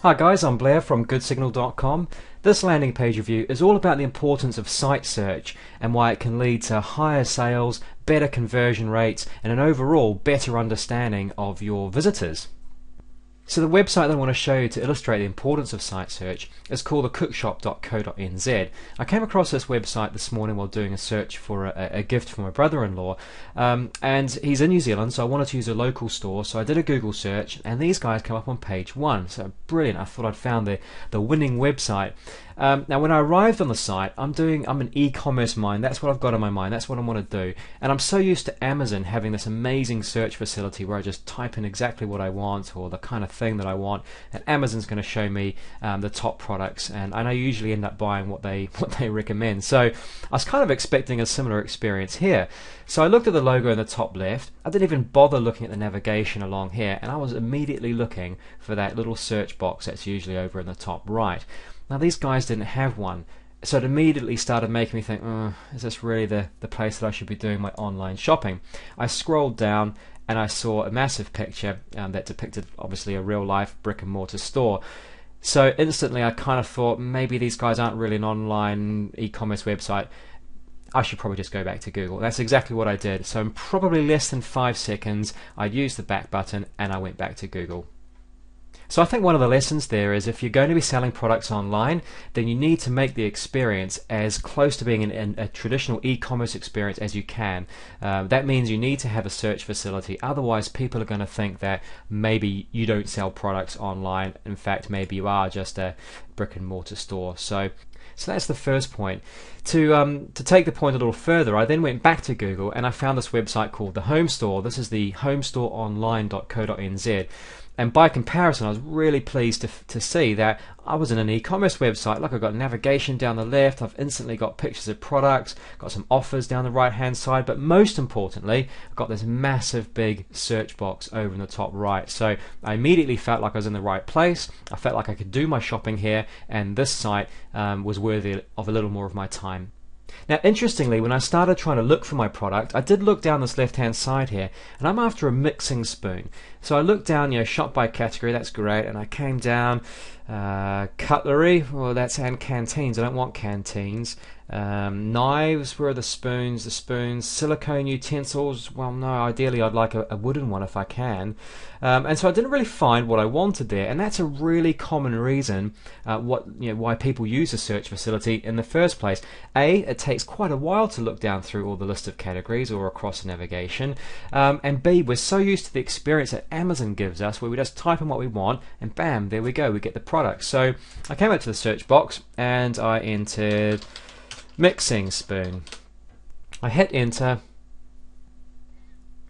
Hi guys, I'm Blair from goodsignal.com. This landing page review is all about the importance of site search and why it can lead to higher sales, better conversion rates, and an overall better understanding of your visitors. So the website that I want to show you to illustrate the importance of site search is called thecookshop.co.nz. I came across this website this morning while doing a search for a gift for my brother-in-law, and he's in New Zealand, so I wanted to use a local store, so I did a Google search and these guys come up on page 1. So brilliant, I thought I'd found the winning website. Now when I arrived on the site, I'm an e-commerce mind. That's what I've got in my mind, that's what I want to do, and I'm so used to Amazon having this amazing search facility where I just type in exactly what I want or the kind of thing that I want, and Amazon's going to show me the top products, and I usually end up buying what they recommend. So I was kind of expecting a similar experience here. So I looked at the logo in the top left. I didn't even bother looking at the navigation along here, and I was immediately looking for that little search box that's usually over in the top right. Now these guys didn't have one, so it immediately started making me think, is this really the place that I should be doing my online shopping? I scrolled down and I saw a massive picture that depicted obviously a real life brick and mortar store. So instantly I kind of thought maybe these guys aren't really an online e-commerce website. I should probably just go back to Google. That's exactly what I did. So in probably less than 5 seconds I used the back button and I went back to Google. So I think one of the lessons there is if you're going to be selling products online, then you need to make the experience as close to being a traditional e-commerce experience as you can. That means you need to have a search facility, otherwise people are going to think that maybe you don't sell products online. In fact, maybe you are just a brick and mortar store. So that's the first point. To take the point a little further, I then went back to Google and I found this website called the Home Store. This is the homestoreonline.co.nz. And by comparison, I was really pleased to see that I was in an e-commerce website. Look, I've got navigation down the left, I've instantly got pictures of products, got some offers down the right hand side, but most importantly, I've got this massive big search box over in the top right. So I immediately felt like I was in the right place, I felt like I could do my shopping here, and this site was worthy of a little more of my time. Now interestingly, when I started trying to look for my product, I did look down this left hand side here, and I'm after a mixing spoon. So I looked down, shop by category, that's great, and I came down, cutlery, well that's, and canteens, I don't want canteens. Knives, where are the spoons? Silicone utensils, well no, ideally I'd like a wooden one if I can. And so I didn't really find what I wanted there, and that's a really common reason why people use a search facility in the first place. A, it takes quite a while to look down through all the list of categories or across the navigation, and B, we're so used to the experience that Amazon gives us where we just type in what we want and bam, there we go, we get the product. So I came up to the search box and I entered mixing spoon. I hit enter,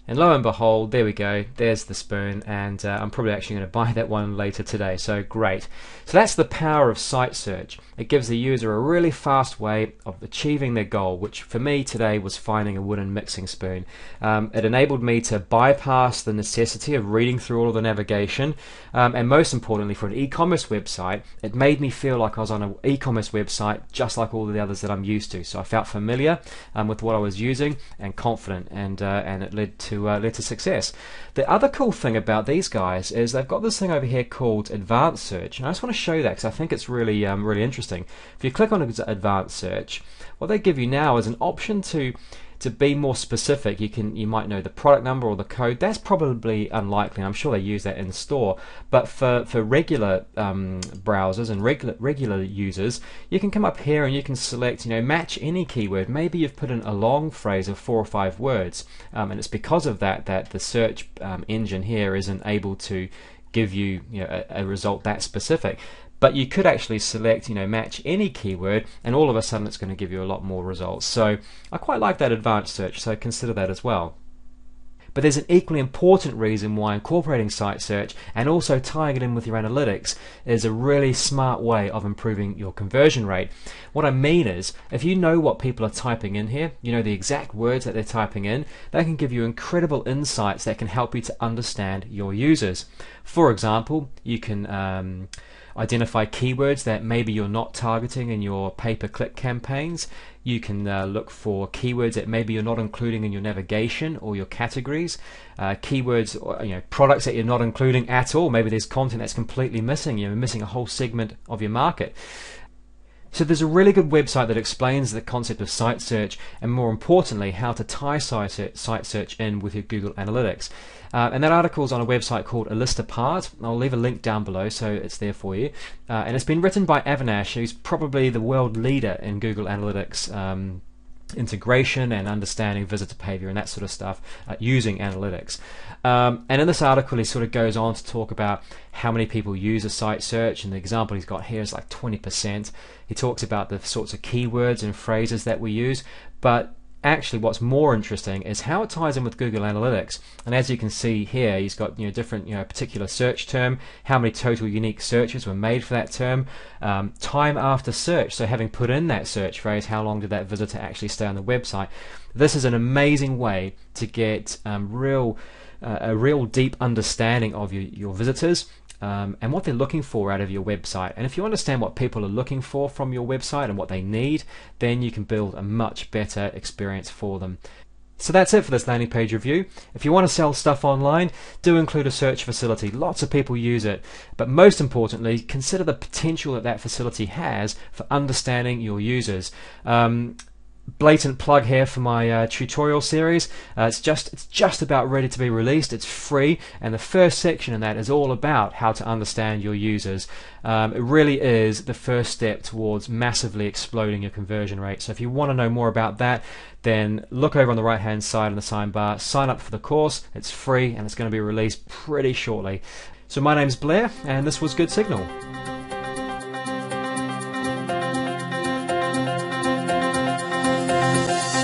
and lo and behold, there we go, there's the spoon, and I'm probably actually going to buy that one later today, so great. So that's the power of site search. It gives the user a really fast way of achieving their goal, which for me today was finding a wooden mixing spoon. It enabled me to bypass the necessity of reading through all of the navigation, and most importantly for an e-commerce website, it made me feel like I was on an e-commerce website just like all of the others that I'm used to. So I felt familiar with what I was using and confident, and it led to success. The other cool thing about these guys is they've got this thing over here called Advanced Search, and I just want to show you that because I think it's really really interesting. If you click on Advanced Search, what they give you now is an option to be more specific. You might know the product number or the code. That's probably unlikely. I'm sure they use that in store. But for regular browsers and regular users, you can come up here and you can select, match any keyword. Maybe you've put in a long phrase of 4 or 5 words, and it's because of that the search engine here isn't able to give you, a result that specific. But you could actually select, match any keyword, and all of a sudden it's going to give you a lot more results. So I quite like that advanced search, so consider that as well. But there's an equally important reason why incorporating site search and also tying it in with your analytics is a really smart way of improving your conversion rate. What I mean is, if you know what people are typing in here, you know the exact words that they're typing in, that can give you incredible insights that can help you to understand your users. For example, you can identify keywords that maybe you're not targeting in your pay-per-click campaigns. You can look for keywords that maybe you're not including in your navigation or your categories, keywords or products that you're not including at all. Maybe there's content that's completely missing. You're missing a whole segment of your market. So there's a really good website that explains the concept of site search, and more importantly how to tie site search in with your Google Analytics. And that article is on a website called A List Apart. I'll leave a link down below so it's there for you. And it's been written by Avinash, who's probably the world leader in Google Analytics integration and understanding visitor behavior and that sort of stuff using analytics. And in this article he sort of goes on to talk about how many people use a site search, and the example he's got here is like 20%. He talks about the sorts of keywords and phrases that we use, but actually what's more interesting is how it ties in with Google Analytics. And as you can see here, he's got different particular search term, how many total unique searches were made for that term, time after search, so having put in that search phrase, how long did that visitor actually stay on the website. This is an amazing way to get a real deep understanding of your visitors and what they're looking for out of your website. And if you understand what people are looking for from your website and what they need, then you can build a much better experience for them. So that's it for this landing page review. If you want to sell stuff online, do include a search facility. Lots of people use it, but most importantly, consider the potential that that facility has for understanding your users. Blatant plug here for my tutorial series. It's just about ready to be released. It's free, and the first section in that is all about how to understand your users. It really is the first step towards massively exploding your conversion rate. So if you want to know more about that, then look over on the right hand side in the sidebar, sign up for the course. It's free and it's going to be released pretty shortly. So my name's Blair, and this was Good Signal.